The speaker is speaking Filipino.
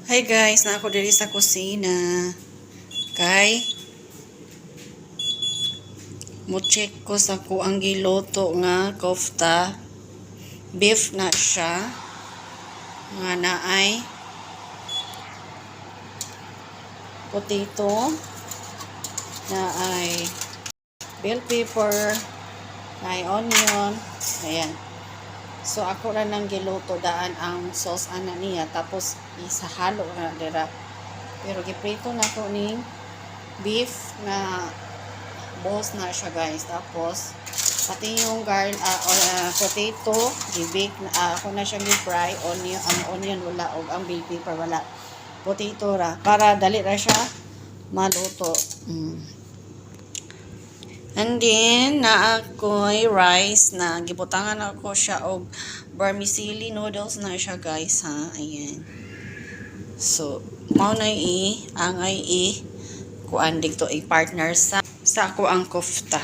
Hi guys, na ako diri sa kusina. Kay mo check ko sa kuang giluto nga kofta. Beef na siya. Nga naay potato, naay bell pepper, naay onion. Ayan. So ako ra nang giluto daan ang sauce ana niya tapos isahalo na dira. Pero giprito na ko ning beef na balls na siya guys. Tapos pati yung potato i-bake na ako na siya gi-fry. Ang onion wala og ang bell pepper wala. Potato ra para dali ra siya maluto. And then, na ako'y rice na gibutangan ako siya og vermicelli noodles na siya guys ha. Ayan. So, mao na angay kuan dito i partner sa ako ang kofta.